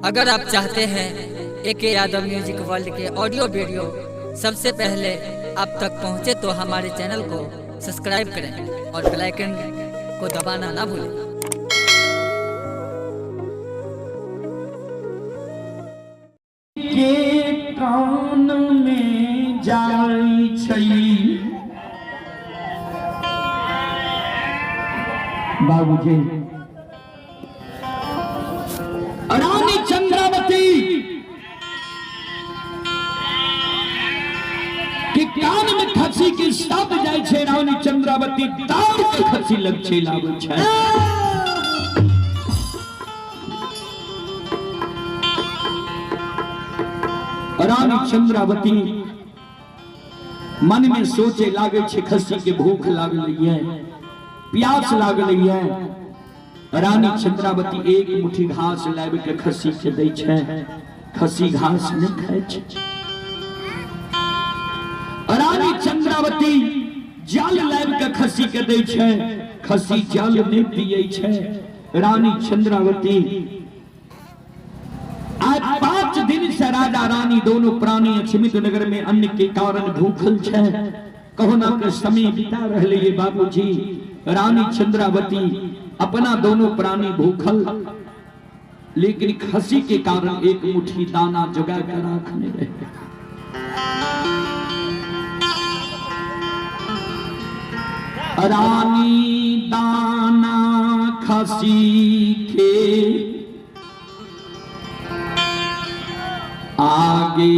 अगर आप चाहते हैं एके यादव म्यूजिक वर्ल्ड के ऑडियो वीडियो सबसे पहले आप तक पहुंचे तो हमारे चैनल को सब्सक्राइब करें और बेल आइकन को दबाना ना भूलें। के कान में जाई छई बाबूजी रानी चंद्रावती के कान में खसी के शब्द जाय छे। रानी चंद्रावती दार के खसी लग छे लागे छे। रानी चंद्रावती मन में सोचे लागे छे खसी के भूख लागल है, प्यास लागल है। रानी चंद्रावती एक मुट्ठी घास लाबे के खसी के दै छे। खसी घास नहीं खाए छे। रानी चंद्रावती जल लाबे के खसी के दै छे। खसी जल नहीं पिए छे। रानी चंद्रावती आज 5 दिन से राजा रानी दोनों प्राणी अछमित नगर में अन्न के कारण भूखल छे। कहुना के समय बिता रहले ये बाबूजी। रानी चंद्रावती अपना दोनों प्राणी भूखल, लेकिन खसी के कारण एक मुट्ठी दाना जुगा कर रखने रहे। रानी दाना खसी के आगे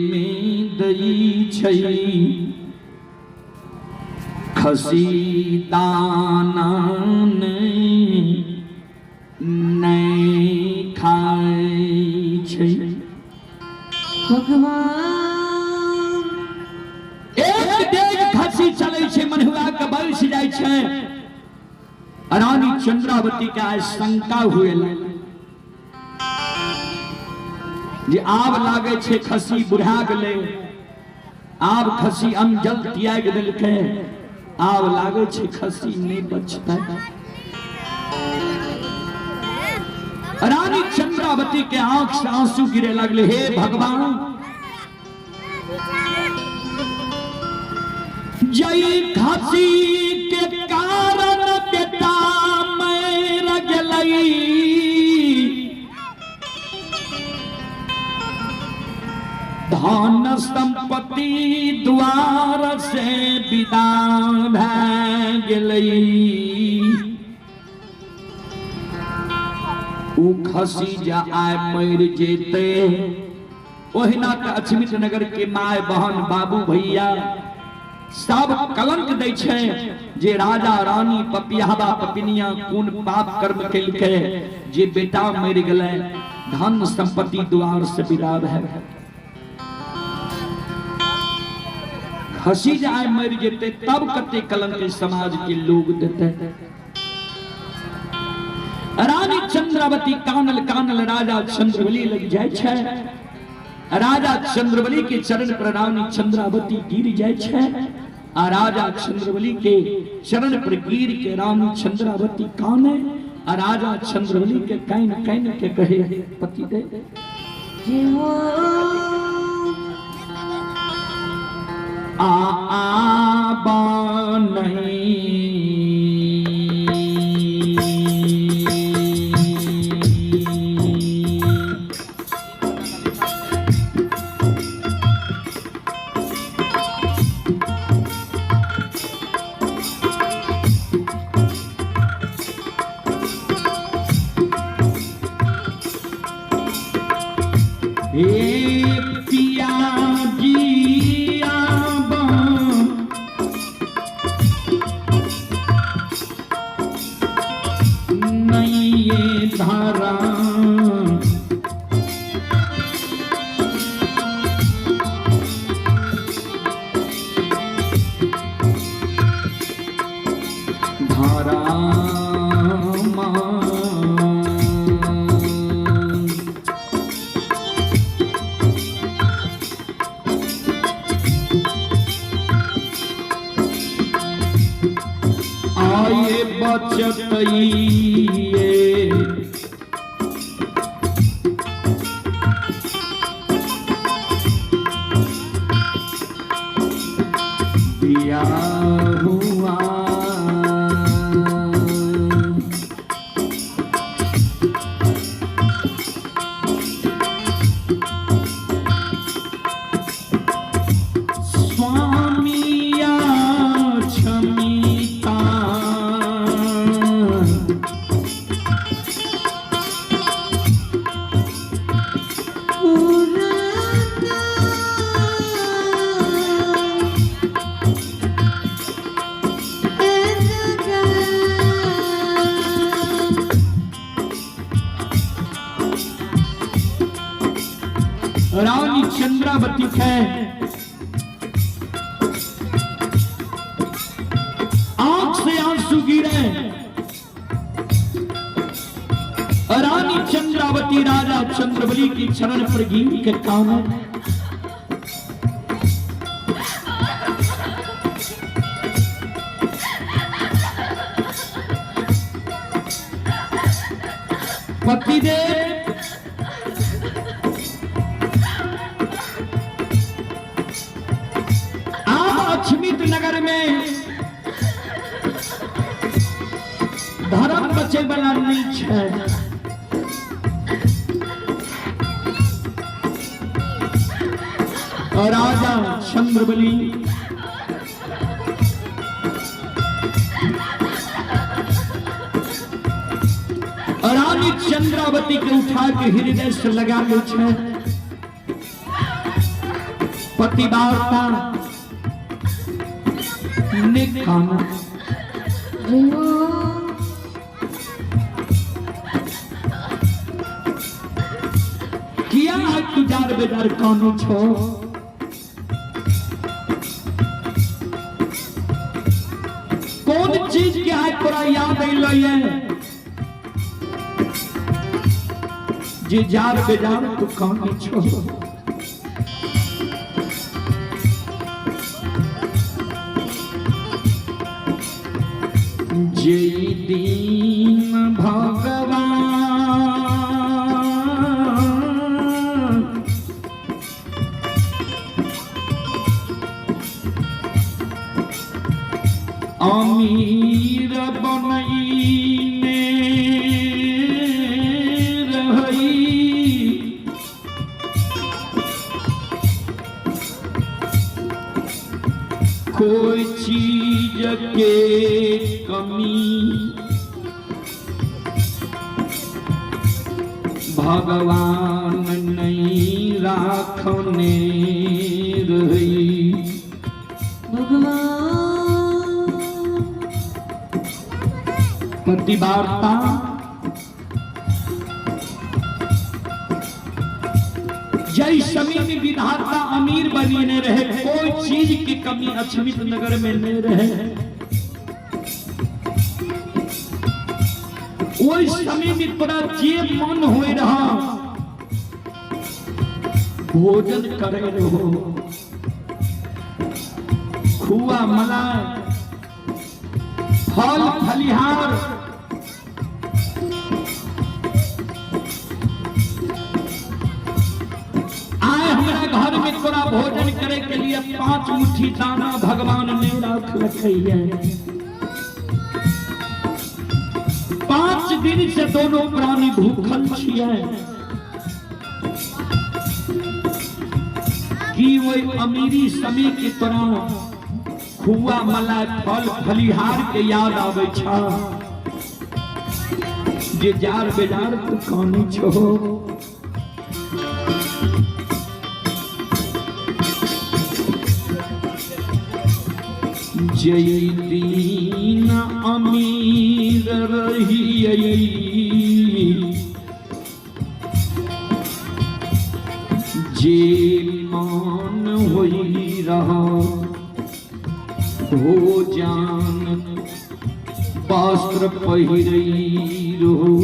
में दई छई। खसी दाना नहीं खाई छे। भगवान एक डेग खसी चले छे, मनुआ के बैस जाय छे। रानी चंद्रावती के आज शंका हुए जे आब लागे छे खसी बुढ़ा गेले, आब खसी अनजल त्याग देलकै, आब लागे छे खसी नहीं बचता। रानी चंद्रावती के आंख से आंसू गिरे लगले। हे भगवान, जय खसी के कारण बेटा मर गेलई। धन संपत्ति द्वार से विदा भै गेलई। उ खसी जा आय मर जेते। ओहिना के अछमित नगर के माय बहन बाबू भैया सब कलंक दै छे जे राजा रानी पपियाबा पपिनिया कोन पाप कर्म केलकै जे बेटा मर गेलै, धन संपत्ति द्वार से विदा भै। खसी जाए मर जेते तब कते कलंक समाज के लोग देते। रानी चंद्रावती कानल कानल राजा चंद्रवली लग जाय छे। राजा चंद्रवली के चरण पर रानी चंद्रावती गिर जाय छे। आ राजा चंद्रवली के चरण पर गिर के रानी चंद्रावती काने। आ राजा चंद्रवली के कैन कैन के कहे पति दे आबा नहीं। पिया जी आबा नहीं ये धारा। धारा आए बचतइए क्या हुआ स्वामिया क्षमिता रानी चंद्रावती है आंख से आंसू गिरे रानी चंद्रावती राजा चंद्रबली की चरण पर गिर के कानों पतिदेव अक्षमित नगर में धर्म बचे वाला नीच है और राजा चंद्रबली रानी चंद्रावती के उठा के हृदय से लगा ले पतिवार्ता निकाना किया तुजार बेजार कानू छो कौन चीज के आज तोरा याद अइलो ये जे जार बेजार तू कानू छो जय दीन भगवान अमीर बनैने रही कोई चीज के कमी भगवान नहीं राखने रही भगवान पतिवार्ता जय समय विधाता अमीर बनी ने रहे कोई चीज की कमी अक्षमित नगर में नहीं रहे उस समय में तोरा जे मन होए रहा भोजन करे रहो खुआ मलाई फल फलिहार आए हमारे घर में तोरा भोजन करे के लिए 5 मुट्ठी दाना भगवान ने राख रखी है 5 दिन से दोनों प्राणी भूखल छिए कि वही अमीरी समय की तरह खुआ मलाई फल फलिहार के याद आवे छा जे जार बेजार तू कानी छो जय दीन अमीर रही जे मान होई रहा हो जान वस्त्र पहिरई रहो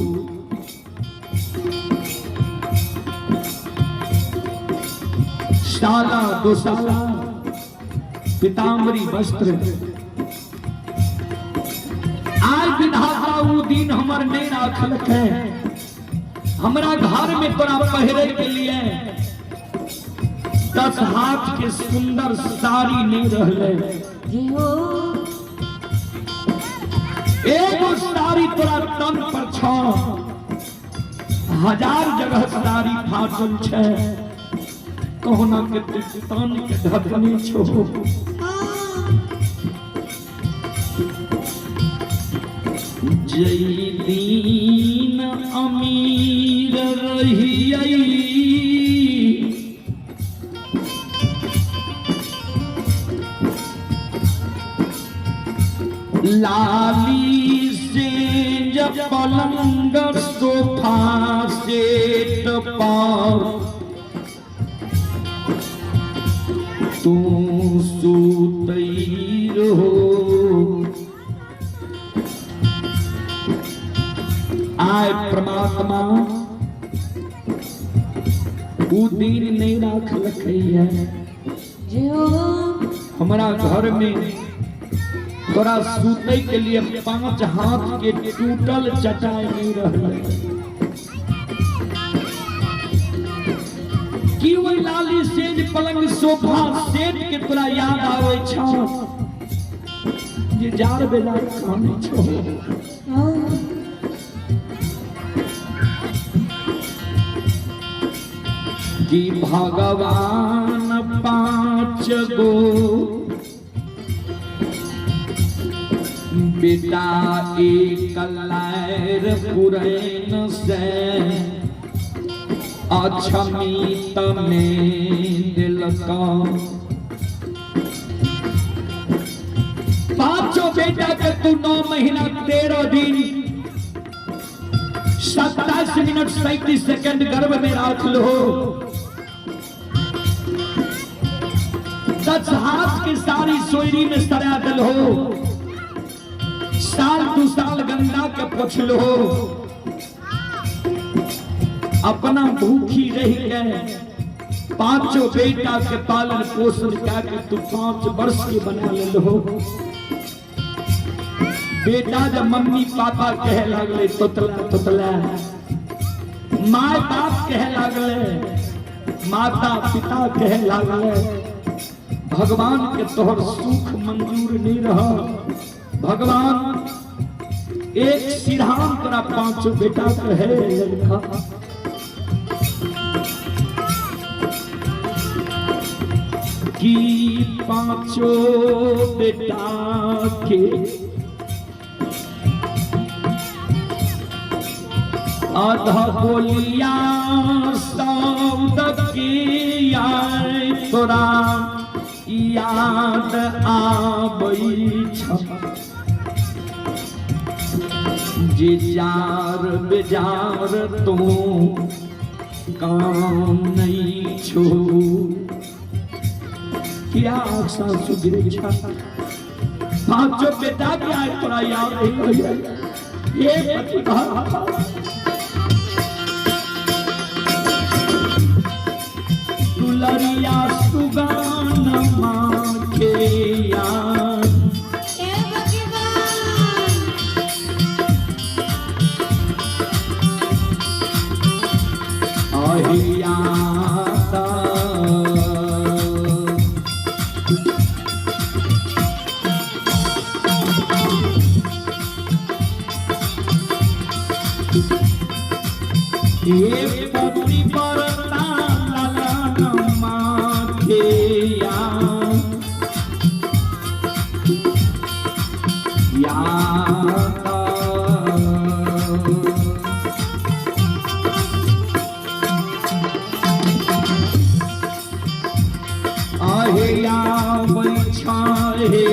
साला दो साला पीताम्बरी वस्त्र आज विधाता वो दिन हमार नहीं राखल है हमरा घर में तोरा पहिरे के लिए 10 हाथ के सुंदर साड़ी नहीं रहले। एगो साड़ी तोरा तन पर छ, 1000 जगह साड़ी फाटल छै। कहना के तन के ढकने छो। जई दीन अमीर रहियई, लाली से जब पलंग सोफा सेट पर तू सूतई रहो। आय परमात्मा उ दिन नहीं राख रखैया। हमारा घर में तोरा सूते के लिए 5 हाथ के टूटल चटाई नहीं रहले। की वही लाली सेज पलंग सोफा सेट के तोरा याद आवे छ? जे जार बेला खाने छो। कि भगवान 5 गो बेटा एक लैर पुरैन से अछमीत में दिलका। 5 बेटा के तू 9 महीना 13 दिन 27 मिनट 37 सेकंड गर्भ में रख लो। 10 हाथ की सारी सोयरी में सरा दल हो। साल 2 साल गंगा के पोछ लो। अपना भूखी रह गए। 5 बेटा के पालन पोषण करके तू 5 वर्ष के बना ले लो। बेटा जब मम्मी पापा कहे लगले तोतला तोतला, माँ बाप कहे लगले, माता पिता कहे लगले, भगवान के तोहर सुख मंजूर नहीं रहा। भगवान एक सिद्धांत तोरा 5 बेटा कहे लिखा। कि 5 बेटा के आधा बोलिया शब्द की आए तोरा याद आबै छ। जे जार बेजार तो काम नहीं छो। क्या सासु गिरे छ? 5 बेटा के आए तोरा याद है। ये प्रतिभा दुलरिया सुगान माँ के याद। ये पति परता ललन माथे आहे या बैछाहे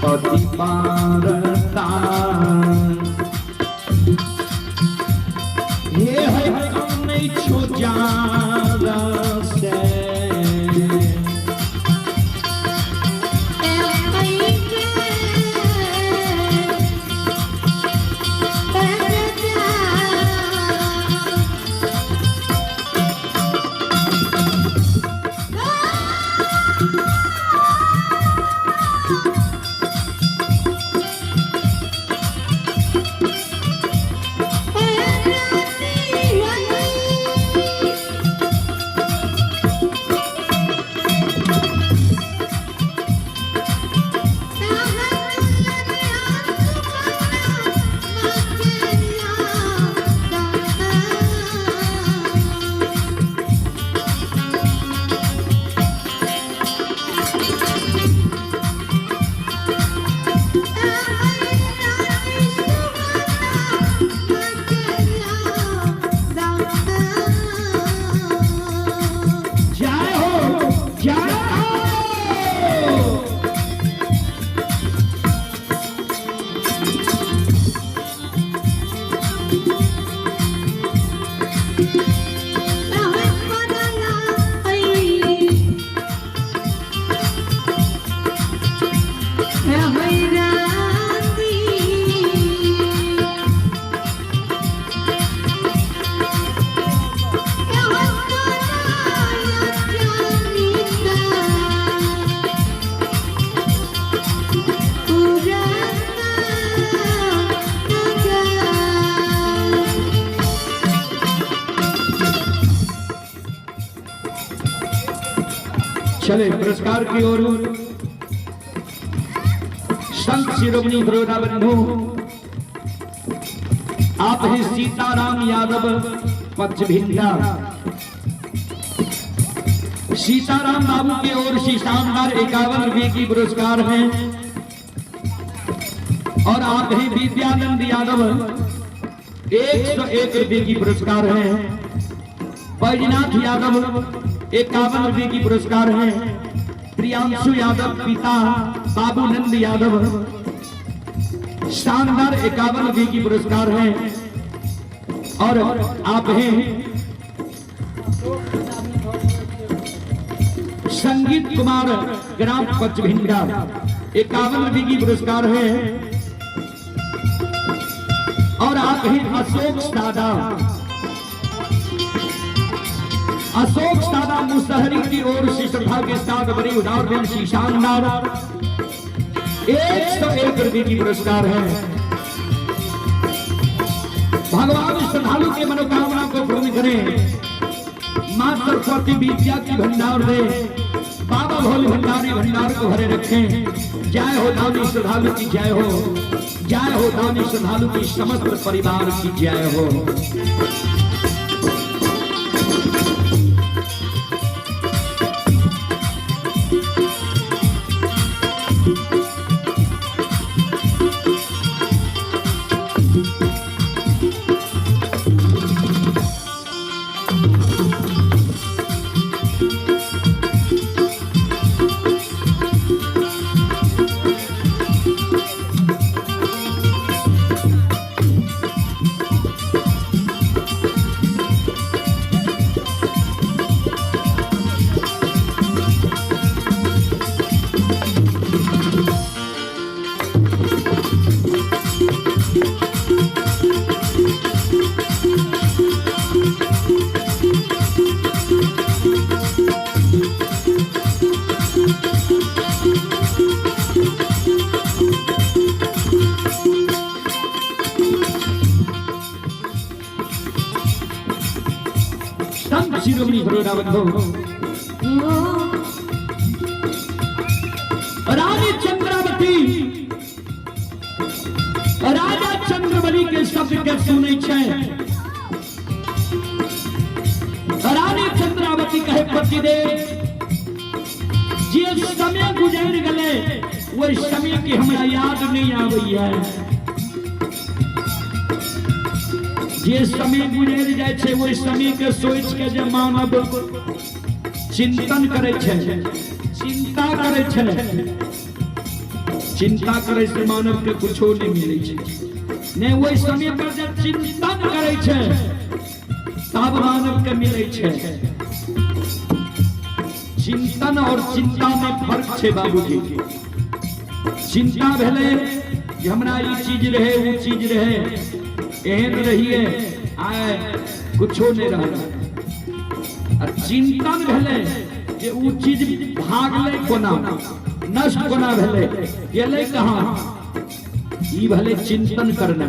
पति पारता ये है काम नहीं छो जारा से चले पुरस्कार की ओर। संत शिरोमणि बड़ौदा बंधु आप हैं सीताराम यादव पचभिंडा। सीताराम बाबू की ओर से शानदार 51 रुपये की पुरस्कार है। और आप हैं विद्यानंद यादव 101 रुपये की पुरस्कार है। बैजनाथ यादव 51 रुपये की पुरस्कार है। प्रियांशु यादव पिता बाबू नंद यादव शानदार 51 रुपये की पुरस्कार है। और आप हैं संगीत कुमार ग्राम पचभिंडा 51 रुपये की पुरस्कार है। और आप हैं अशोक सादा मुसहरी की ओर से श्रद्धा के साथ बड़ी उदार दिल से शानदार 101 रुपये की पुरस्कार है। भगवान श्रद्धालु के मनोकामना को पूर्ण करें। मां सरस्वती विद्या की भंडार दे। बाबा भोले भंडारी भंडार को भरे रखें। जय हो दानी श्रद्धालु की जय हो। जय हो दानी श्रद्धालु की समस्त परिवार की जय हो। शिरोमणि बड़ौदा बंधु रानी चंद्रावती राजा चंद्रबली के शब्द के सुनै छै। रानी चंद्रावती कहे पतिदेव जे समय गुजर गए वही समय की हमरा याद नहीं आबैया। जे समय गुजर जाए छे वही समय के सोच के जे मानव चिंतन करे छे, चिंता करे छे। चिंता करे से मानव के कुछो नहीं मिले छे। ने वही समय पर जब चिंतन करे छे तब मानव के मिले छे। चिंतन और चिंता में फर्क छे बाबूजी। चिंता भेले कि हमरा ई चीज रहे वो चीज रहे एहन रहिए आए कुछो नहीं रहा। चिंतन भेले कि वो चीज भागले कोना नष्ट कोना भेले गेले कहाँ ई भले चिंतन करना।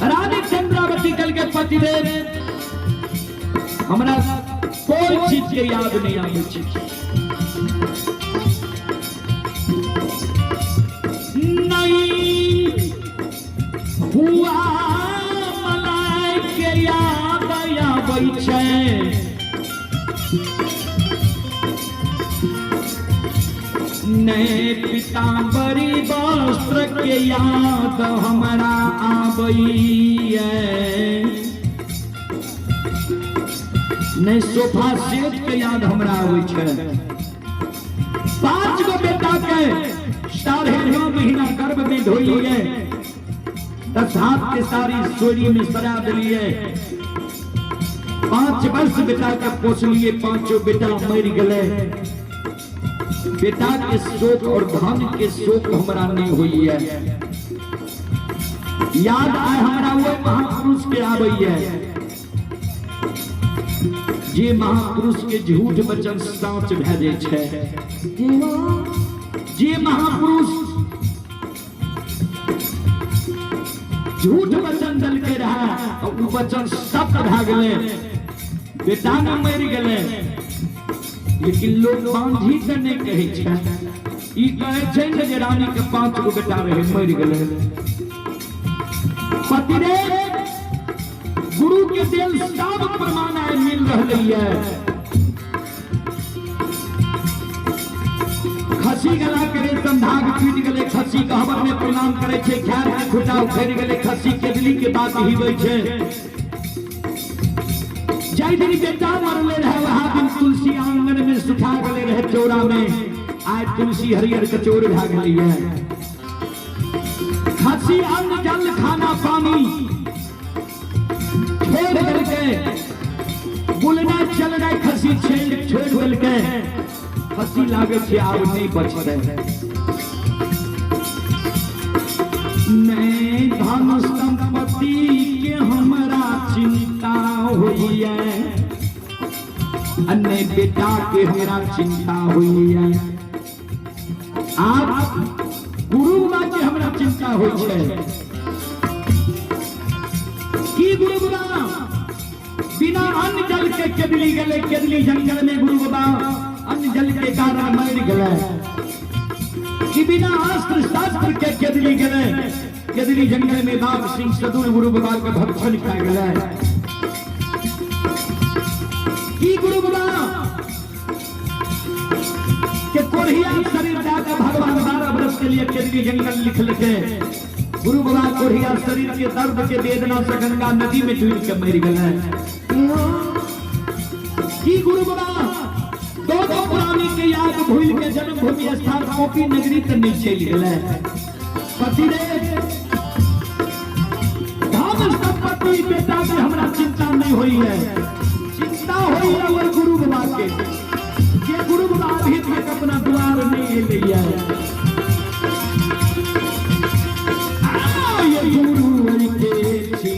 रानी चंद्रावती कल के पतिदेव हमरा कोई चीज के याद नहीं आवे छी। नहीं हुआ मलाई के याद आवे छै। नए पीताम्बरी वस्त्र के याद हमरा आबैया। नहीं सोफा सेट के याद हमरा आवे छै। 5 गो बेटा के 9.5 महीना गर्भ में ढोलिए 10 हाथ के सारी सोरी में सरा दिलिए। 5 वर्ष बेटा के पोसलिए 5 बेटा मर गए। बेटा के शोक और धन के शोक हमरा नहीं हुई है। याद आए हमरा वो महापुरुष के आबैया जे महापुरुष के झूठ वचन सच भे जाय छै। जे महापुरुष झूठ वचन दल के रहा और वचन सत्य भे गेले। बेटा न मर गेले लेकिन लोग बांधी के नहीं कहे छै। ई कहे छै ने जे रानी के 5 गो बेटा रहे मर गेले। पतिदेव गुरु के दिल सब प्रमाण है मिल रही है। खसी गला के रेशम धाग टूट गेले, खसी के हवन में प्रणाम करे छे, ख्याल के खुटा उखड़ गेले, खसी केदली के बात ही होय छे। जय दिन बेटा मरले रहे वहां दिन तुलसी आंगन में सुखा गले रहे चौरा में, आज तुलसी हरियर कचोर भा गई है। खसी अन्न जल खाना पानी छोड़ करके बुलना चल रहे, खसी छोड़ छोड़ के खसी लागे छे आब नहीं बचते। नहीं धन संपत्ति के हमरा चिंता हुई है, अन्य बेटा के हमरा चिंता हुई है। आप गुरु माँ के हमरा चिंता हुई है कि गुरु बाबा बिना अन्न जल के केदली गले, केदली जंगल में गुरु बाबा अन्न जल के कारण मर गए। कि बिना अस्त्र शास्त्र के केदली गले, केदली जंगल में बाघ सिंह सदुर गुरु बाबा के भक्षण खा गए। कि गुरु बाबा के कोढ़िया शरीर जाकर भगवान 12 वर्ष के लिए केदली जंगल लिख लेते। गुरु बाबा कोढ़िया शरीर के दर्द के वेदना से गंगा नदी में डूब के मर गए। कि गुरु बाबा दो प्राणी के याद भूल के जन्मभूमि स्थान कॉपी नगरी तक नहीं चल गए। पतिदेव धन संपत्ति बेटा में हमरा चिंता नहीं हुई है, चिंता हुई है वो गुरु बाबा के। ये गुरु बाबा अभी तक अपना द्वार नहीं लिया है। ये गुरु के छी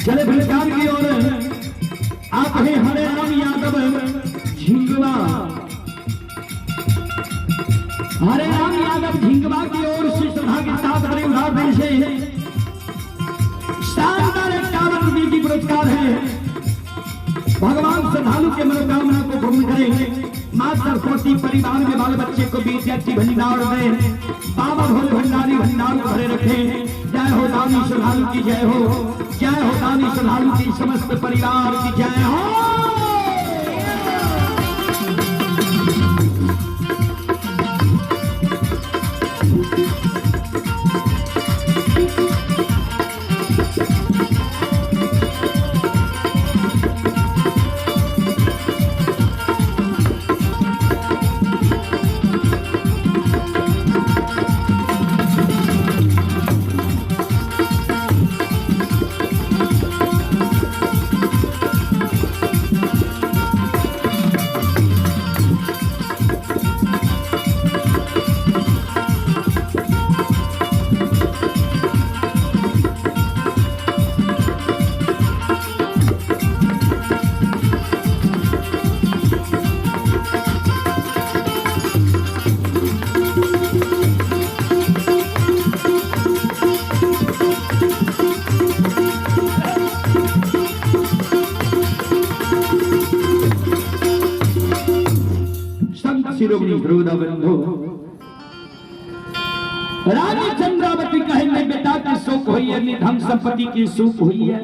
चले फिलकार की ओर आप हैं हरे राम यादव झिंगवा। हरे राम यादव झिंगवा की ओर से सभा के साथ बड़े उदाहरण से शानदार 51 रुपये की पुरस्कार है। भगवान श्रद्धालु के मनोकामना को पूर्ण करें। माँ सरस्वती परिवार में बाल बच्चे को विद्यार्थी भंडार दें। बाबा भोले भंडारी भंडार को भरे रखें। जय हो दानी श्रद्धालु की जय हो, जय हो दानी श्रद्धालु की समस्त परिवार की जय हो। शिरोमणि ध्रुवदा बंधो रानी चंद्रावती कहे में बेटा की शोक हुई है, धन संपत्ति की सुख हुई है।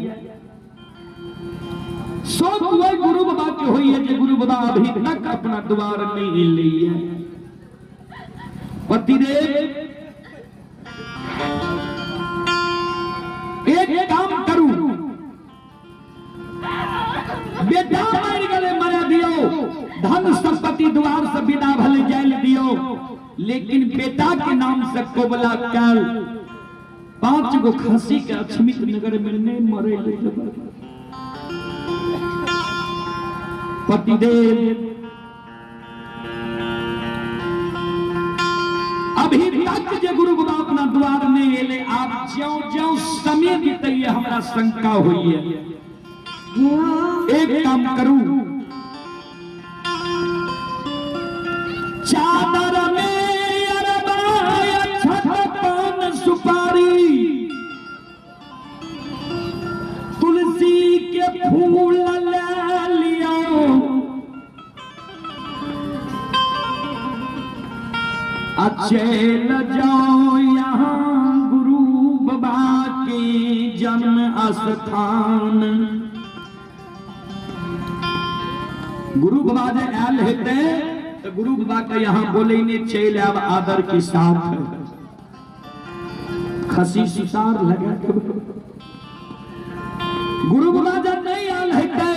शोक हुआ गुरु बाबा की हुई है कि गुरु बाबा अभी तक अपना द्वार नहीं ली है। पतिदेव एक काम करूं, बेटा मार गले मरा दियो, धन संपत्ति द्वार से बिना भले जेल दियो, लेकिन बेटा के नाम से कोबला कर 5 गो खसी के अक्षमित नगर में नहीं मरे। पतिदेव अभी तक जो गुरु बाबा अपना द्वार में एले, आप ज्यों ज्यों समय बीते हमारा शंका हुई है। एक काम करूं, चादर में अरबाया छत पान सुपारी, तुलसी के फूल ले लिया, चल जाओ यहाँ गुरु बाबा के जन्म स्थान। गुरु बाबा जे आयल हेते तो गुरु बाबा का यहाँ बोले ने चल आब आदर के साथ, खसी सुसार लगा। गुरु बाबा जब नहीं आयल हेते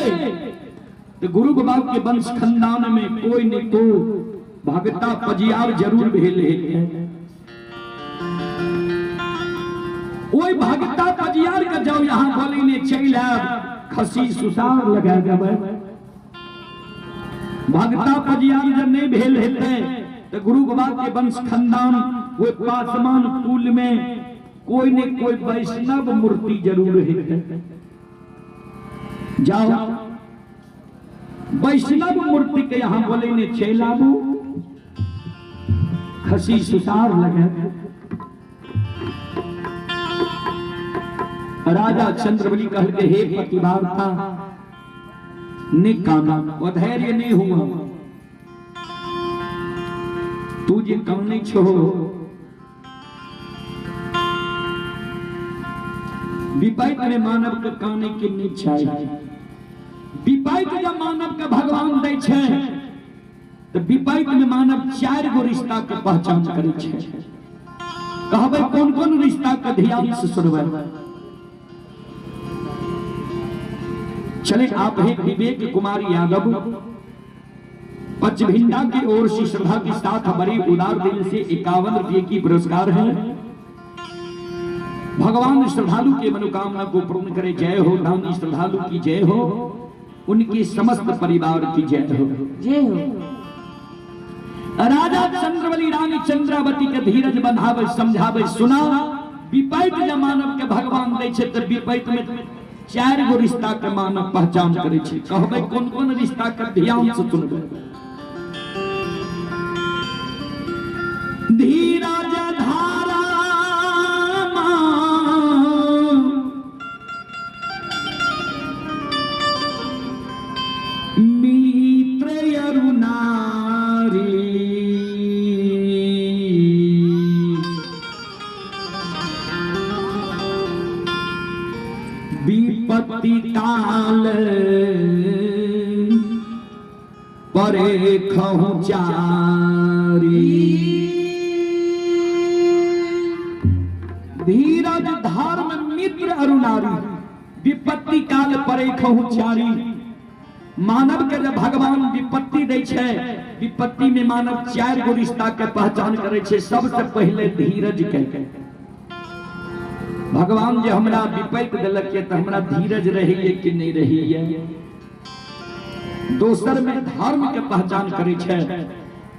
तो गुरु बाबा के वंश खानदान में कोई नहीं तो भगता पजियार जरूर भेल है। कोई भगता पजियार का जाओ यहाँ बोली ने चल खसी सुसार लगा देवे। भगता पजियार जब नहीं भेल है तो गुरु बाबा के वंश खानदान वो पासमान कुल में कोई न कोई वैष्णव मूर्ति जरूर है। जाओ वैष्णव मूर्ति के यहाँ बोले ने चल आबू, खसी सुसार लगे। राजा चंद्रबली कह के हे पतिवार्ता निकाना अधैर्य नहीं हुआ, तू जे कम नहीं छो विपैत में मानव के काने के नहीं चाहिए। विपैत जब मानव के भगवान दै छे तो विपैत में मानव 4 गो रिश्ता के पहचान करे छे। कहबे कौन कौन रिश्ता के ध्यान से सुनबे। चले आप हैं विवेक कुमार यादव पचभिंडा की ओर से श्रद्धा के साथ बड़े उदार दिल से 51 रुपये की पुरस्कार है। भगवान श्रद्धालु के मनोकामना को पूर्ण करे। जय हो दानी श्रद्धालु की जय हो, उनके समस्त परिवार की जय हो। जय हो। राजा चंद्रवली रानी चंद्रावती के धीरज बंधावे समझावे सुना। विपैत जब मानव के भगवान दै छे तो विपैत में 4 गो रिश्ता के मानव पहचान करे छे। कहबे कौन कौन रिश्ता के ध्यान से सुनबे। धीरज धारा मित्र अरुणारी, विपत्ति काल परे खहु चारी। धीरज धर्म मित्र अरुणारी, विपत्ति काल परे खहु चारी। मानव के जब भगवान विपत्ति दै छे, विपत्ति में मानव 4 गो रिश्ता के पहचान करे छे। सबसे पहले धीरज के भगवान जे हमरा विपैत देलक के तो हमरा धीरज रही है कि नहीं रही है। दोसर में धर्म के पहचान करे छे।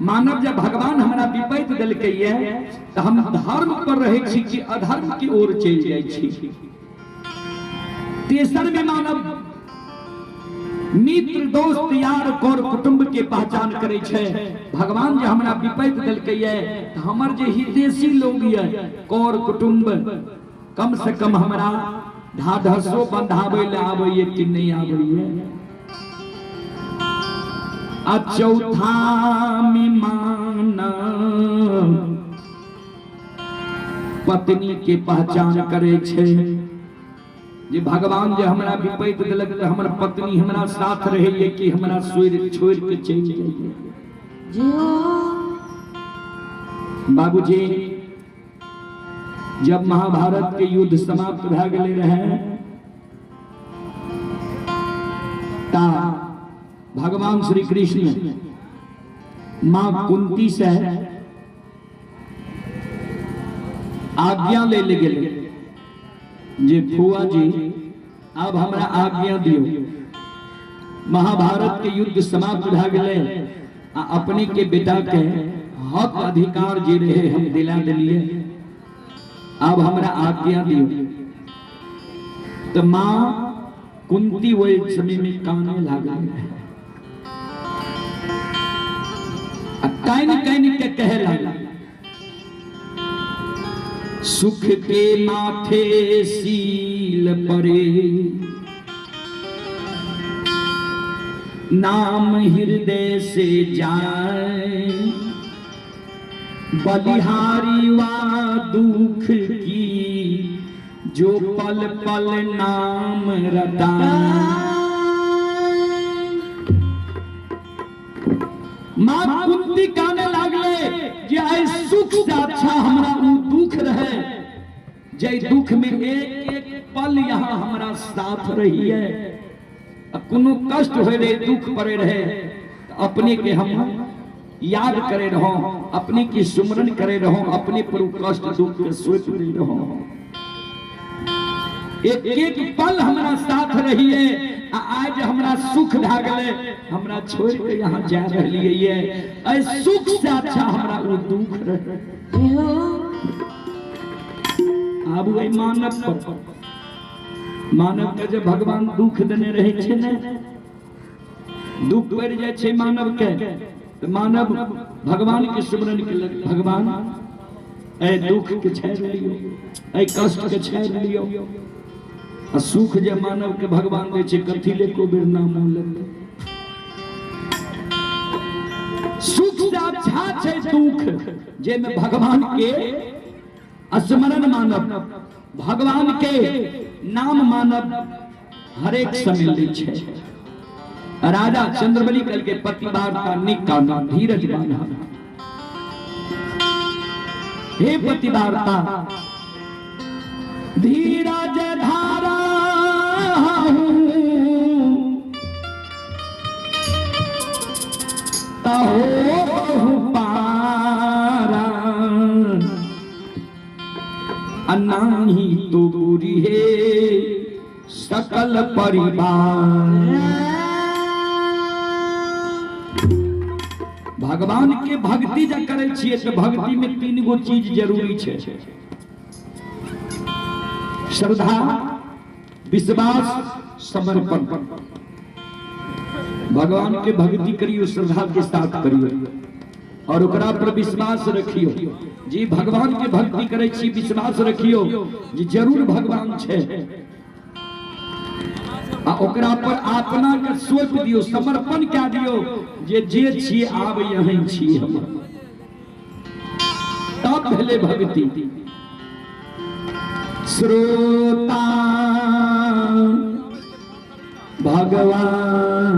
मानव जब भगवान हमरा विपैत देलकै ये तो हम धर्म पर रहे छी कि अधर्म की ओर चल जाय छी। तेसर में मानव मित्र दोस्त यार कर कुटुंब के पहचान करे छे। भगवान जे हमरा विपैत देलकै ये तो हमर जे हितैषी लोग ये कर कुटुंब कम से कम हमरा ढाढसो बंधावे ले आवे ये कि नहीं आवे ये। आ चौथा में माना पत्नी के पहचान करे छे जे भगवान जे हमरा विपैत देलक त हमर पत्नी हमरा साथ रहे कि हमरा छोड़ के चल जाइए। बाबूजी जब महाभारत के युद्ध समाप्त भ गेले रहे ता भगवान श्री कृष्ण मां कुंती से आज्ञा ले गेले जे फुआ जी अब हमरा आज्ञा दियो, महाभारत के युद्ध समाप्त भ गेले आ अपने के बेटा के हक अधिकार जे रहे हम दिला दिलिए, अब हमरा आज्ञा दियो। तो मां कुंती वही समय में काने लागल कैन के कहे लागल सुख के माथे सील परे नाम हृदय से जाए बलिहारी वा दुख की जो पल पल नाम रटाए। मां कुंती काने लागले जे आई सुख से अच्छा हमरा उ दुख रहे जे दुख में एक एक पल यहाँ हमरा साथ रही है। कोनो कष्ट होए रहे दुख पड़े रहे अपने के हम याद करे रहो, अपने की सुमरन करे रहो, अपने पर कष्ट दुख के सोच दे रहो। एक एक पल हमरा साथ रही है आज हमरा सुख भ गेले हमरा छोड़ के यहाँ जा रहलिए ये ऐ सुख से अच्छा हमरा वो दुख रहे। आब ऐ मानव के जब भगवान दुख देने रहे छे ने दुख पड़ जाए छे मानव के तो मानव भगवान के सुमरन के लग भगवान ऐ दुख के छाड़ लियो ऐ कष्ट के छाड़ लियो सुख जे मानव के भगवान दे छे कथी ले को बेर नाम लेते सुख से अच्छा छे दुख जे में भगवान के स्मरण मानव भगवान के नाम मानव हर एक समय ले छे। राजा चंद्रबली कल के पतिवार्ता निकाना धीरज बांधा हे पतिवार्ता धीरज धारा तहो पारा अनाही तो बुरी है सकल परिवार। भगवान के भक्ति जब करे छिए तो भक्ति में 3 गो चीज जरूरी छे श्रद्धा विश्वास समर्पण। भगवान के भक्ति करियो श्रद्धा के साथ करियो और ओकरा पर विश्वास रखियो जी भगवान के भक्ति करे छी विश्वास रखियो जी जरूर भगवान छे आ ओकरा पर अपना के सौंप दियो समर्पण क्या दियो जे छी आब यहीं छी हम तब पहले भक्ति। श्रोता भगवान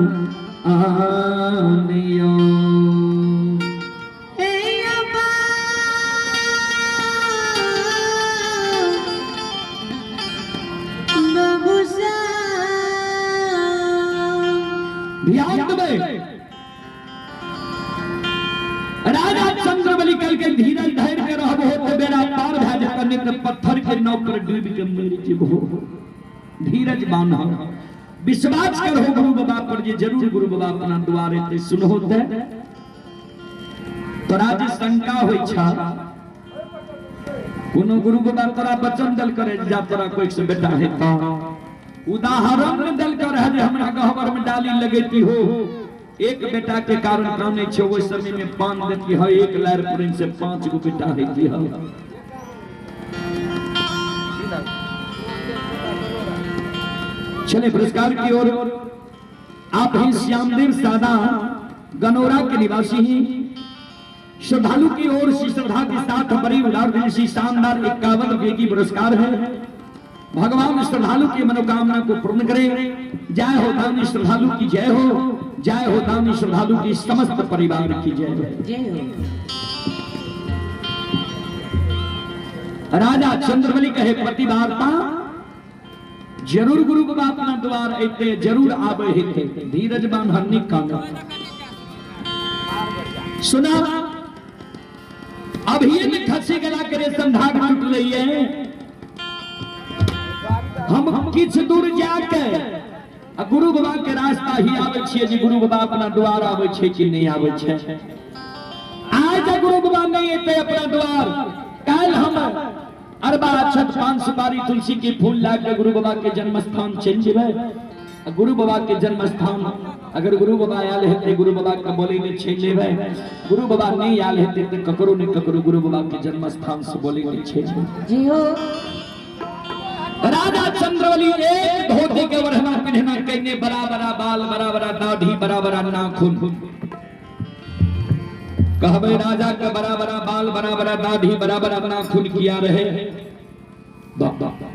आनियो ध्यान देवे राजा चंद्रबली कल के धीरज धैर्य के रहबो तो बेड़ा पार भ जात ने त पत्थर के नाव पर डूब के मर जेबो। धीरज बांधा विश्वास करो गुरु बाबा पर जे जरूर गुरु बाबा अपना द्वारे ते सुनहो दे तोरा जे शंका होई छा कोनो गुरु बाबा तोरा वचन दल करे जा तोरा कोई से बेटा है ता उदाहरण दल कर है जे हमरा गहवर में डाली लगेती हो एक बेटा के कारण काने छे ओइ समय में पान देती है एक लार पुरन से 5 गो बेटा है जी है। चले पुरस्कार की ओर आप ही श्यामदेव सादा गनौरा के निवासी ही श्रद्धालु की ओर से श्रद्धा के साथ बड़ी उदार दिल से शानदार 51 रुपए की पुरस्कार है। भगवान श्रद्धालु की मनोकामना को पूर्ण करे। जय हो दानी श्रद्धालु की जय हो, जय हो दानी श्रद्धालु की समस्त परिवार की जय हो। राजा चंद्रबली कहे प्रतिवार्ता जरूर गुरु बाबा अपना द्वार अते जरूर आवे हेते धीरज बान हरनी काना सुना। अभी में खसी गला करे संधाग टूट रही है। हम किछ दूर जाके गुरु बाबा के रास्ता ही आवे छिए जे गुरु बाबा अपना द्वार आवे छे कि नहीं आवे छे। आज गुरु बाबा नहीं एते अपना द्वार, कल हम अरबा अक्षत पान सुपारी तुलसी के फूल ला के गुरु बाबा के जन्म स्थान चल जेबे। गुरु बाबा के जन्म स्थान अगर गुरु बाबा आयल हेते गुरु बाबा के बोले ने छे लेबे। गुरु बाबा नहीं आयल हेते त ककरो ने ककरो गुरु बाबा के जन्म स्थान से बोले ने छे जी हो। राजा चंद्रवली एक धोती के वरहना पिन्हना कइने बड़ा बड़ा बाल, बड़ा बड़ा दाढ़ी, बड़ा बड़ा नाखून। कहबे राजा का बड़ा बड़ा बाल, बड़ा बड़ा दाढ़ी, बड़ा बड़ा नाखून किया रहे।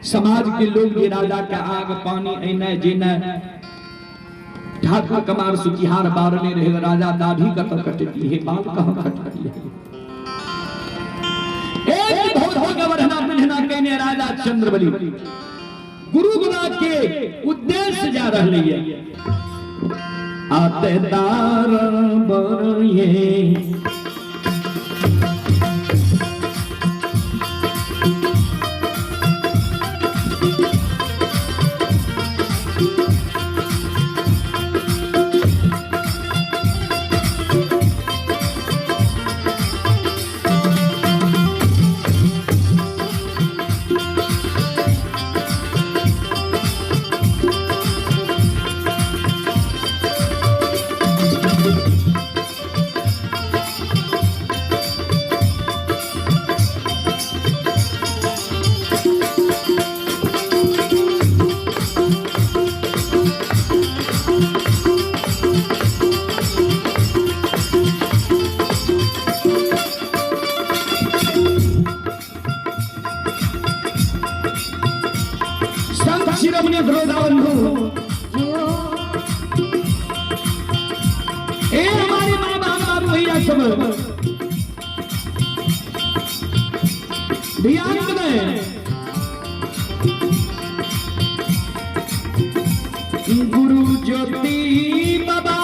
समाज के लोग ये राजा का आग पानी ऐने जेने ठाकुर कमार सुखिहार बारने रहे। राजा दाढ़ी का कटती है, बाल कहां कटती है। एक धोती के वरहना पिन्हना कइने राजा चंद्रबली गुरु बाबा के उद्देश्य जा रहले है। आते तार बरये गुरु ज्योति बाबा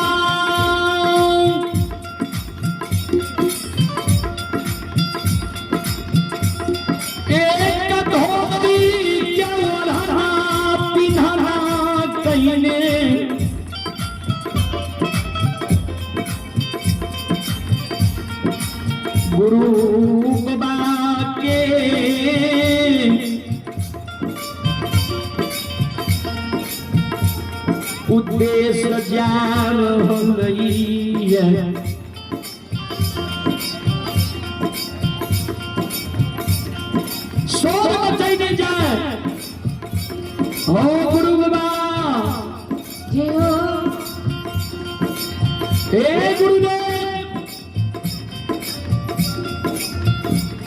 एक धोती जलहरा पिन्हरा कइने गुरु बाबा के उद्देश्य जान हो गई है। शोर मचाई जाए हो गुरु बाबा जय हो। हे गुरुदेव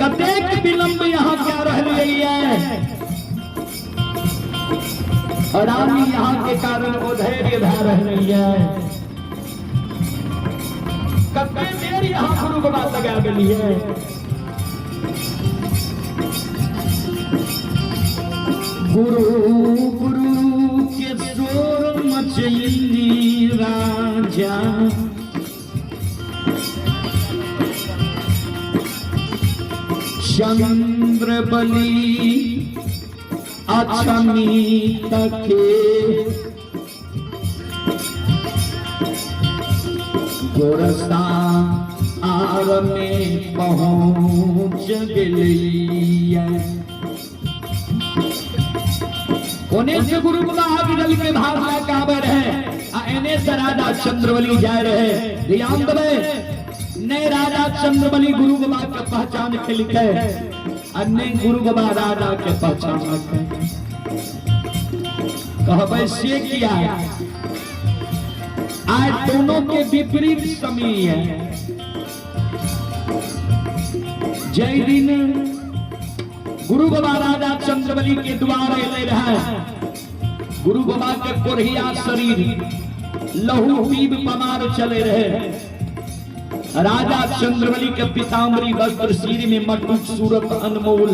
कतेक विलंब यहाँ क्या रह गई है। रानी यहाँ के कारण अधैर्य भय रह रही है। कते देर यहाँ गुरु बाबा लगा गई है। गुरु गुरु के शोर मचैली राजा चंद्रबली अछमी तके गोरसा आर में पहुंच गई। कोने से गुरु बाबा विरल के भाषा काबर है। एने से राजा चंद्रबली जा रहे। ध्यान देवे ने राजा चंद्रबली गुरु बाबा के पहचान के लिखे अन्य गुरु बाबा राजा के पहचान कहबे से किया आज दोनों के विपरीत समय है। जय दिन गुरु बाबा राजा चंद्रबली के द्वार ले रहा है। गुरु बाबा के कोरिया शरीर लहू पीब पमार चले रहे। राजा चंद्रबली के पीताम्बरी वस्त्र सिर में मटुक सूरत अनमोल।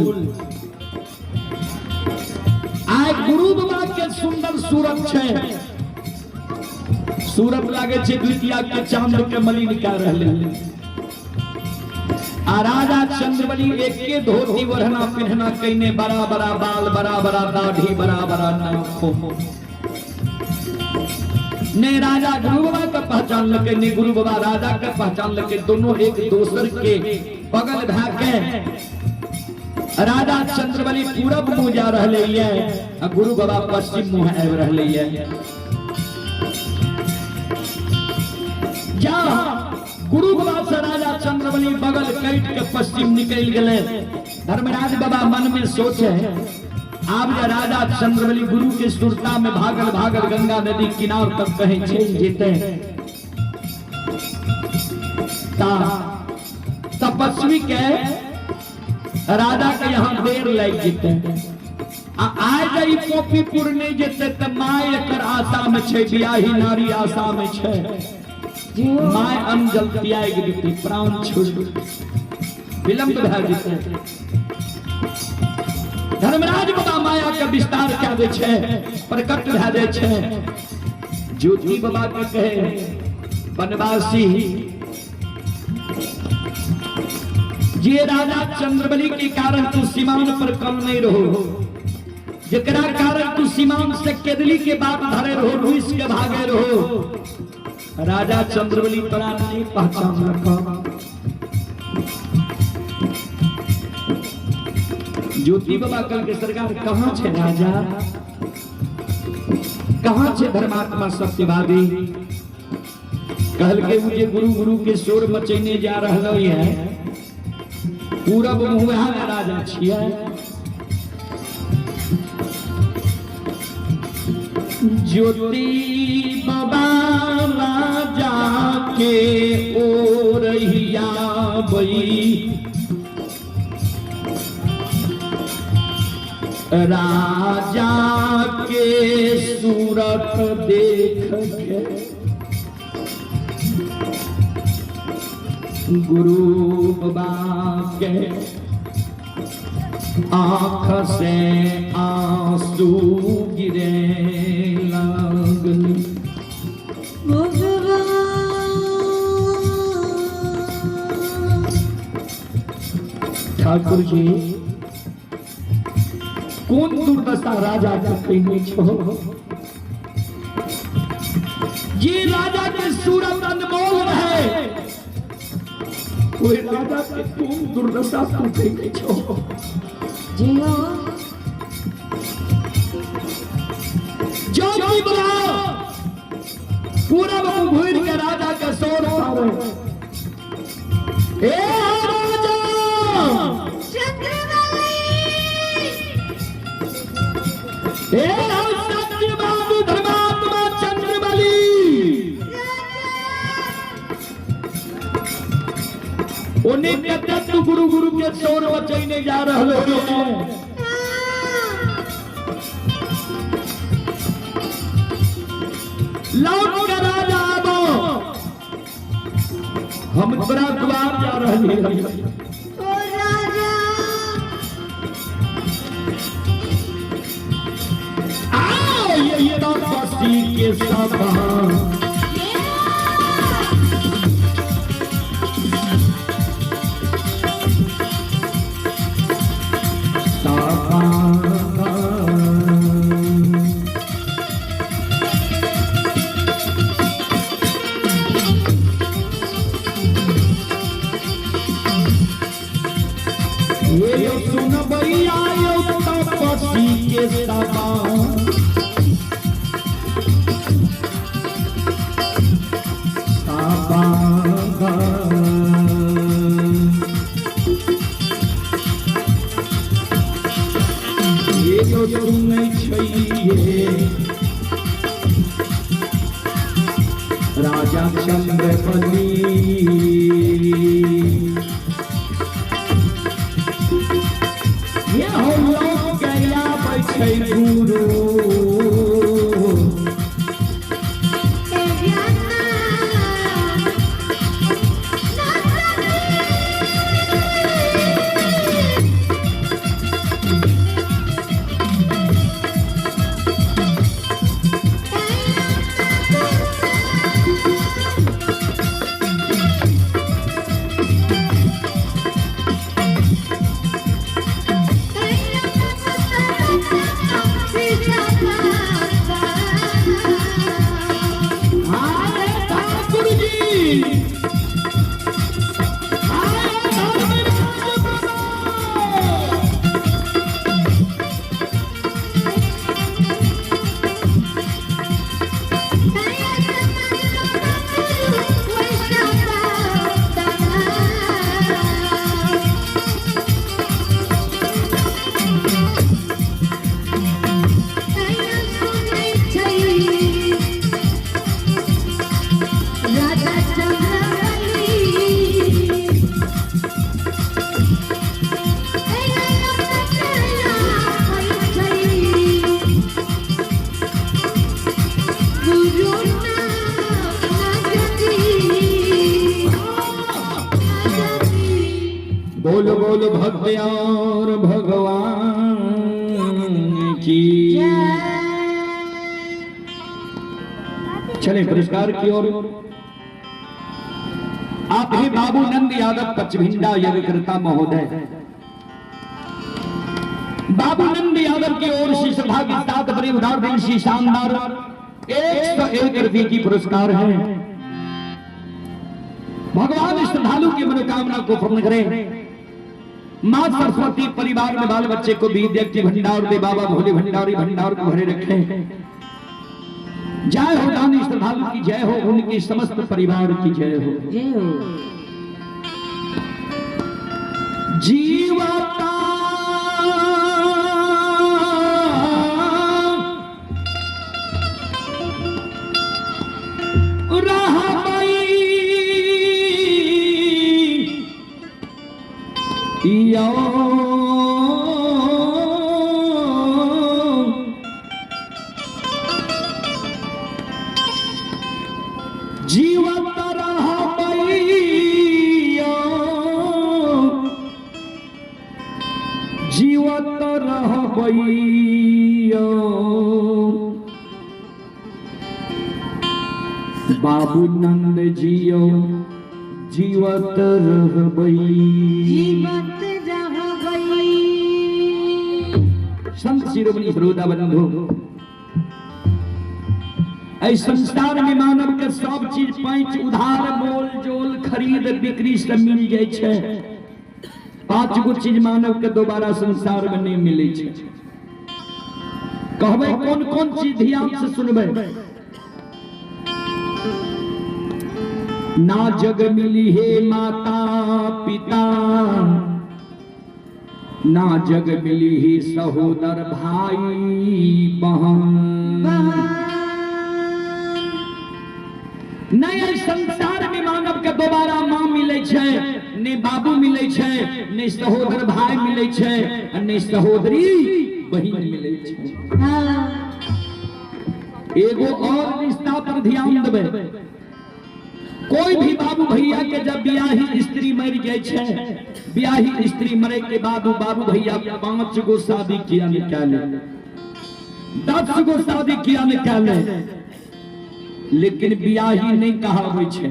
आज गुरु बाबा के सुंदर सूरत छे। सूरत लागे छे द्वितीया के चांद के मलिन का रहले। आ राजा चंद्रबली एक के धोती वरना पिन्हना कईने बड़ा बड़ा बाल, बड़ा बड़ा दाढ़ी, बड़ा बड़ा नाक। ने राजा गुरु बाबा का पहचान लगे, ने गुरु बाबा राजा का पहचान लगे। दोनों एक दूसर के बगल भागे। राजा चंद्रबली पूरब मुँह जा रहे है, गुरु बाबा पश्चिम मुँह आब रहे है। जा गुरु बाबा से राजा चंद्रबली बगल कट के पश्चिम निकल गए। धर्मराज बाबा मन में सोचे, आप राजा चंद्रबली गुरु के सुरता में भागल भागल गंगा नदी किनार तक कहीं चल जेते। तपस्वी के राजा के यहाँ देर लग जेते। आज ई पोपीपुर नहीं जेते त माय एकर आशा में छे, बियाही नारी आशा में छे। माय अन्न जल त्याग देती, प्राण छूट विलंब भए जेते। धर्मराज बाबा माया के विस्तार क्या दे छे, प्रकट भए दे छे। ज्योति बाबा के कहे बनवासी जे राजा चंद्रबली के कारण तू सीमान पर कम नहीं रहो, जकरा कारण तू सीमान से केदली के बात धरे रहो, रुइस के भागे रहो। राजा चंद्रबली तोरा नहीं पहचान रखा। ज्योति बाबा कल के सरकार कहाँ छे राजा, कहाँ छे धर्मात्मा सत्यवादी। कहल के मुझे गुरु गुरु के शोर मचेने जा रहा है। पूरब मुँह में राजा छिया। ज्योति बाबा राजा के ओरहिया बई, राजा के सूरत देख के गुरु बाबा के आँख से आंसू गिरे लगल। ठाकुर जी कौन दुर्दशा राजा का कहीं छो। ये राजा के सूरत अनमोल रहे, कोई राजा के कौन दुर्दशा तू कहीं छो। जी जो भी बोला पूरा वो घूर के राजा का शोर उठावे। ए राजा ए सत्यवादी धर्मात्मा चंद्रबली, उन्हें कहते तू गुरु गुरु के शोर बचैने जा रहे हो। लौट के राजा आबो, हम तोरा द्वार जा रहे हैं। ये तपस्वी के सभा ये सुन भैया तपस्वी के सभा बोल बोल भक्त और भगवान की। चले पुरस्कार की ओर। आप ही बाबू नंद यादव पचभिंडा यज्ञकर्ता महोदय, बाबू नंद यादव की ओर से श्रद्धा के साथ बड़े उदार दिल से शानदार 101 रुपये की पुरस्कार है। भगवान श्रद्धालु की मनोकामना को पूर्ण करें। मां सरस्वती परिवार में बाल बच्चे को विद्या की भंडार दे, बाबा भोले भंडारी भंडार को भरे रखें। जय हो दानी श्रद्धालु की जय हो, उनके समस्त परिवार की जय हो। जीवता जीवत रहबैया बाबू नंद जियो जीवत रहबैया। संत शिरोमणि श्रोता बंधु, इस संसार में मानव के सब चीज पैंच उधार मोल जोल खरीद बिक्री से मिल जाए छे। 5 गो चीज मानव के दोबारा संसार में नहीं मिले छे। कहबे कौन कौन चीज ध्यान से सुनबे। ना जग मिली है माता पिता, ना जग मिली है सहोदर भाई बहन, नए संसार में मानव के दोबारा मां मिले छे, ने बाबू मिले छे, ने सहोदर भाई मिले छे, ने सहोदरी बहन मिले छे। एगो और रिश्ता पर ध्यान देबे। कोई भी बाबू भैया के जब ब्याही स्त्री मर गई छे, ब्याही स्त्री मरे के बाद बाबू भैया 5 गो शादी किया निकाले, 10 गो शादी किया निकाले, लेकिन ब्याही नहीं कहावे छे।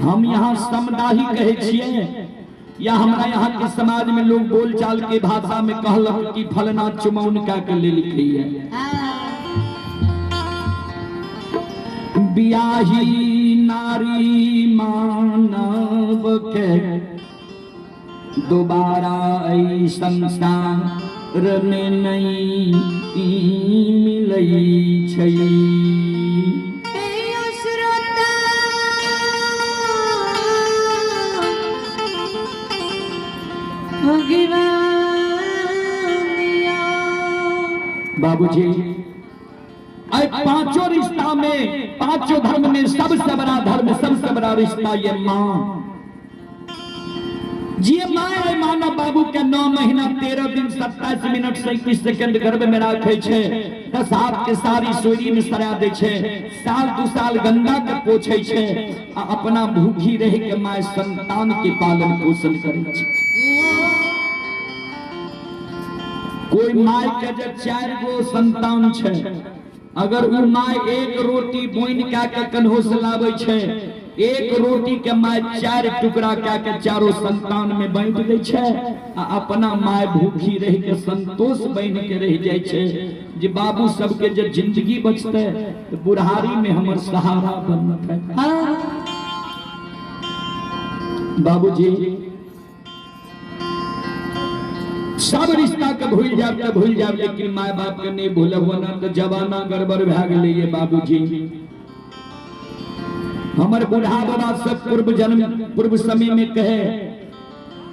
हम यहाँ समदाही कहे छिए, या हमारा यहाँ के समाज में लोग बोलचाल के भाषा में कहलक कि फलना चुमौन का के ले लिखी है। ब्याही नारी मानव के दोबारा ऐ संसार में नहीं मिलै छै। बाबूजी, 5 रिश्ता में, 5 धर्म में सबसे बड़ा धर्म, सबसे बड़ा रिश्ता ये मां। जी मां मानव बाबू के 9 महीना 13 दिन 27 मिनट 37 सेकंड गर्भ में रखे छे, 10 हाथ के सारी सोरी में सरा दे छे, साल 2 साल गंगा के पोछे छे, अपना भूखी रह के मां संतान के पालन पोषण करे छे। कोई माय के जे 4 गो संतान छे, अगर उ माय 1 रोटी बोइन के कन्हो से लावे छे, 1 रोटी के माय 4 टुकड़ा के चारों संतान में बांट दे छे, अपना माय भूखी रह के संतोष बन के रह जाय छे। जे बाबू सबके जे जिंदगी बचते तो बुढ़ारी में हमर सहारा बनते। बाबूजी, सब रिश्ता के भूल जाब, लेकिन माय बाप के नहीं भूलब ना तो जवाना गड़बड़ भए गेलै। ये बाबूजी, हमर बूढ़ा बाबा सब पूर्व समय में कहे,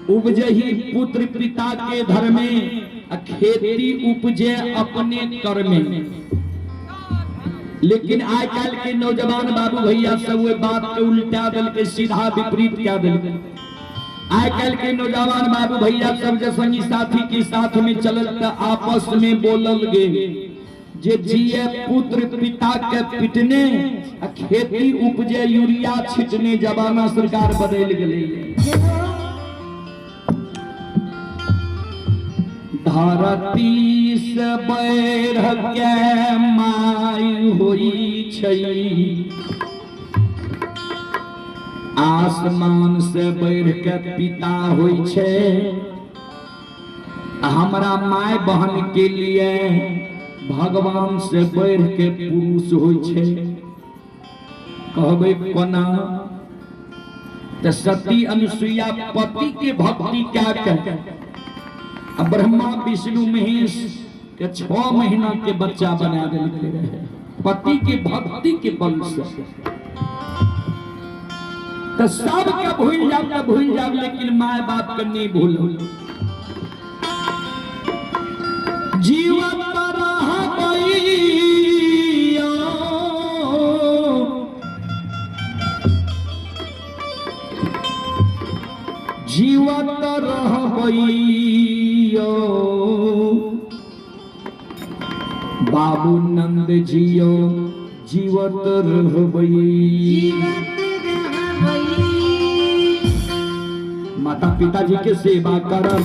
उपजही पुत्र पिता के धर में, खेती उपजे अपने कर में। लेकिन आज कल के नौजवान बाबू भैया सब वो बात के उल्टा दल के सीधा विपरीत क्या दल। आज कल के नौजवान बाबू भैया सब जे संगी साथी के साथ में चलल त आपस में बोलल गे, जे जिए पुत्र पिता के पिटने, खेती उपजे यूरिया छिटने। जमाना सरकार बदल गेलै। धरती से बढ़ के माई होई छै, आसमान से बढ़ के पिता होई छै। हमरा माय बहन के लिए भगवान से बढ़ के पुरुष होई छै। कहबै कोना? तो सती अनुसुईया पति के भक्ति क्या कर, ब्रह्मा विष्णु महेश के 6 महीना के बच्चा बना देलके रहे पति के भक्ति के बल से। तो सब के भूल जाओ लेकिन माय बाप के नहीं भूलो। जीवन जीवत रहबैयो बाबू नंद जियो जीवत रहबई। माता पिताजी के सेवा करब,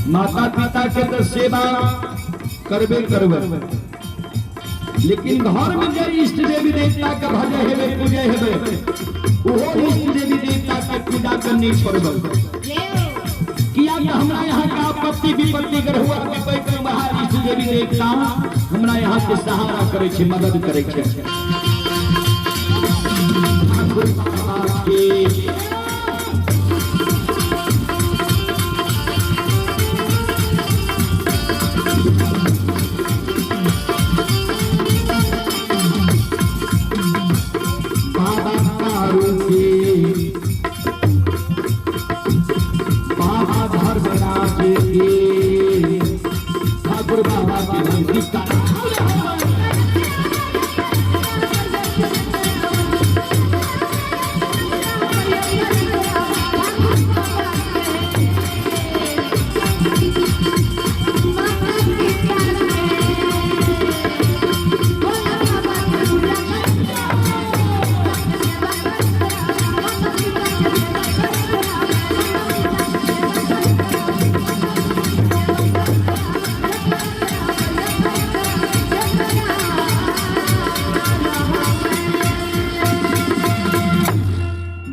माता पिता के तो सेवा करबे करबे, लेकिन घर में जो इष्ट देवी देवता के भजे हेबे पूजे हेबे ओहो इष्ट देवी देवता के पूजा करनी छोड़बे। किया कि हमरा यहाँ का आपत्ति विपत्ति कर हुआ कि कोई कोई बाहर इष्ट देवी देवता हमरा यहाँ के सहारा करे छे, मदद करे छे।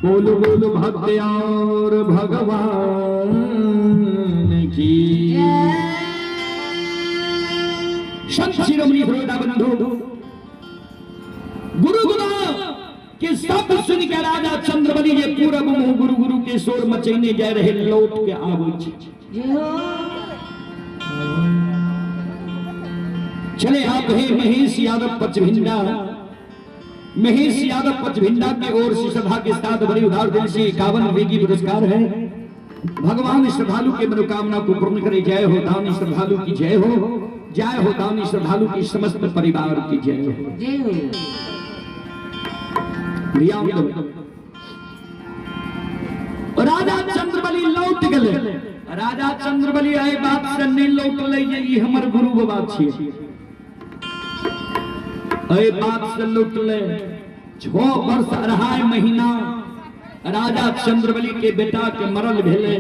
बोलो बोलो भक्त और भगवान की। संत शिरोमणि हृदय बंधु गुरु गुरु के शब्द सुन के राजा चंद्रबली ये पूरब मुंह गुरु गुरु के शोर मचैने जा रहे लौट के आवे चले आप हे महेश यादव पचभिंडा। महेश यादव पचभिंडा की ओर से सभा के साथ बड़ी उदार दिल से 51 रुपए की पुरस्कार है। भगवान श्रद्धालु के मनोकामना को पूर्ण करे। जय हो दानी श्रद्धालु की जय हो, जय हो दानी श्रद्धालु की समस्त परिवार की जय हो। राजा चंद्रबली लौट गए। राजा चंद्रबली आए बात से नहीं लौटले जे हमर गुरु को बात छे। अय बात से लौटले 6 वर्ष 2.5 महीना राजा चंद्रबली के बेटा के मरल भेले।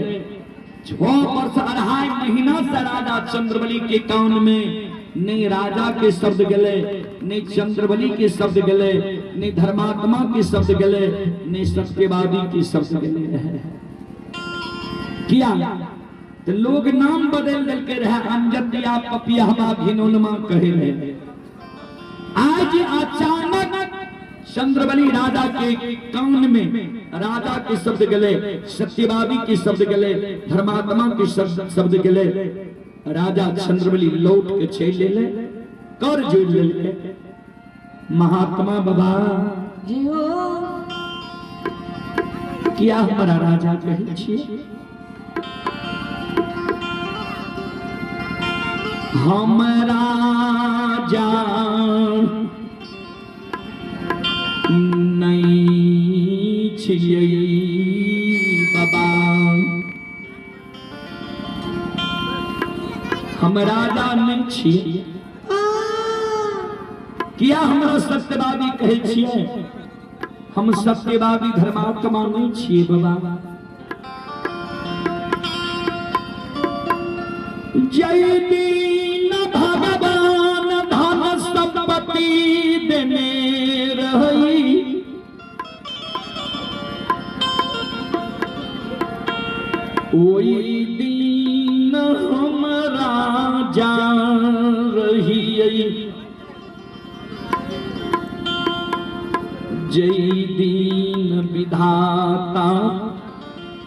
6 वर्ष 2.5 महीना से राजा चंद्रबली के कान में नहीं राजा के शब्द गले, नहीं चंद्रबली के शब्द गले, नहीं धर्मात्मा के शब्द गले, नहीं सत्यवादी के शब्द गले। किया तो लोग नाम बदल दल के रहे अंजदिया पपिया घिनौनमा कहे रहे। आज अचानक चंद्रबली राजा के कान में राजा के शब्द गले, सत्यवादी के शब्द गले, धर्मात्मा के शब्द गले। राजा चंद्रबली लौट के चल ले, कर जोड़ ले। महात्मा बाबा जी हो क्या हमारा राजा कहे छिए? हम राजा नहीं छिए बाबा, हम राजा नहीं छिए। किया हमरा सत्यवादी कहे छिए? हम सत्यवादी धर्मात्मा नहीं छिए बाबा। जय दीन भगवान धन संपत्ति देने रही, ओई दीन हम राजा रही। जय दीन विधाता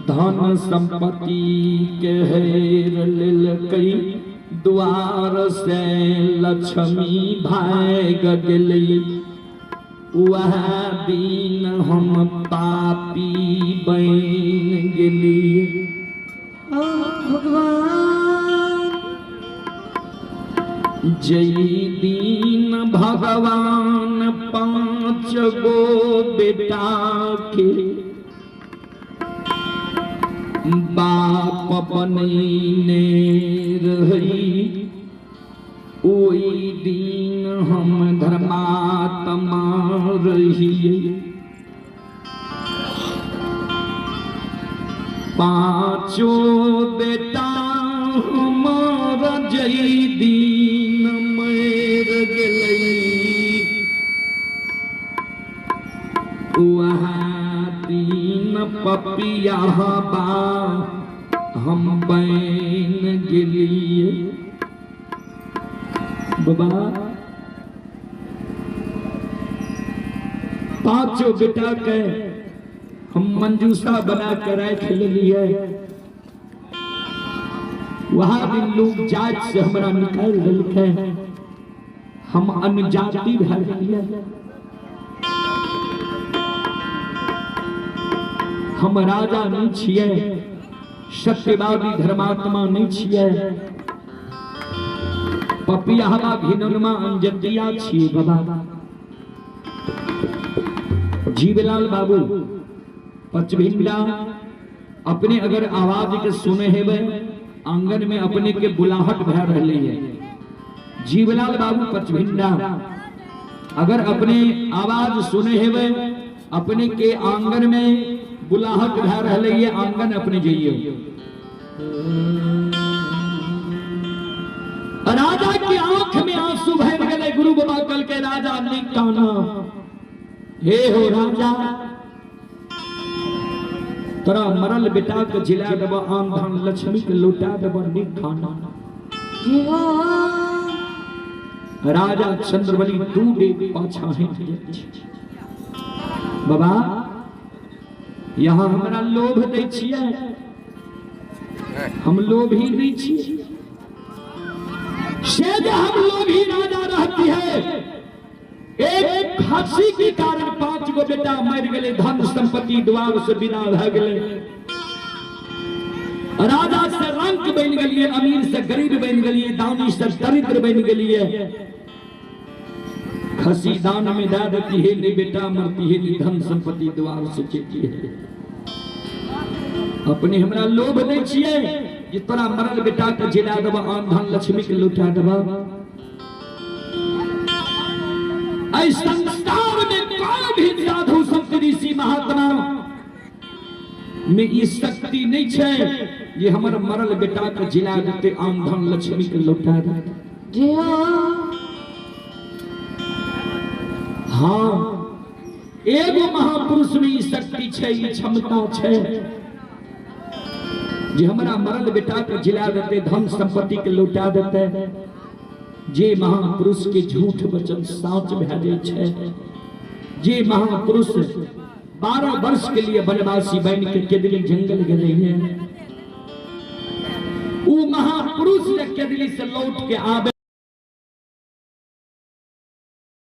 धन संपत्ति के हेर लेलकै, द्वार से लक्ष्मी भाग गेलै। वह दिन हम पापी बन गेली। भगवान जय दीन भगवान 5 गो बेटा के बाप बनैने रही। ओई दिन हम धर्मात्मा रहिए। 5 बेटा हमारा जय दिन मर गेलै। वहाँ दिन पपिया बा हम बन गेलिए। बाबा 5 बेटा के हम मंजूसा बना कर रख लिए। वहां दिन लोग जात से हमरा निकाल दिलके, हम अन्य जाति भर गेलिए। हम राजा नहीं छिए, सत्यवादी धर्मात्मा नहीं छिए। पपिया घिनौनमा अंजतिया छिए बाबा। जीवलाल बाबू पचभिंडा अपने अगर आवाज के सुने हेबे, आंगन में अपने के बुलाहट भय रही है। जीवलाल बाबू पचभिंडा अगर अपने आवाज सुने हेबे, अपने के आंगन में बुलाहट भय रही है। आंगन अपने जाइए। राजा की आंख में आंसू भर गए। गुरु बाबा कल के राजा ने काना, हे हो राजा तोरा मरल बेटा के जिला देब, आन धान लक्ष्मी के लौटा देब नीक खाना। राजा चंद्रबली 2 डेग पाछा हट बाबा। यहाँ हमरा लोभ दै छियै, हम लोभी नहीं छियै। शायद हम लोभी राजा रहती है। एक फांसी के कारण 5 गो बेटा मर गए, धन संपत्ति द्वार से बिना भ गए। राजा से रंक बन गए, अमीर से गरीब बन गए, दानी से दरिद्र बन गए। खसी दान में दे देती है नहीं बेटा, मरती है नहीं धन संपत्ति द्वार से चेती है। अपने हमरा लोभ नहीं छिए कि तोरा मरल बेटा के जिला देब, आन धन लक्ष्मी के लौटा देब। इस संसार में कोई भी साधु संत ऋषि महात्मा में ये शक्ति नहीं है ये हमर मरल बेटा के जिला देते, आन धन लक्ष्मी के लौटा देते। हाँ एगो महापुरुष में ये शक्ति है, ये क्षमता है जे हमारा मरल बेटा के जिला देते, धन संपत्ति के लौटा देते। जे महापुरुष के झूठ वचन साच भे जाय छै, जे महापुरुष 12 वर्ष के लिए वनवासी बन के केदली जंगल गए हैं, वो महापुरुष केदली से लौट के आवे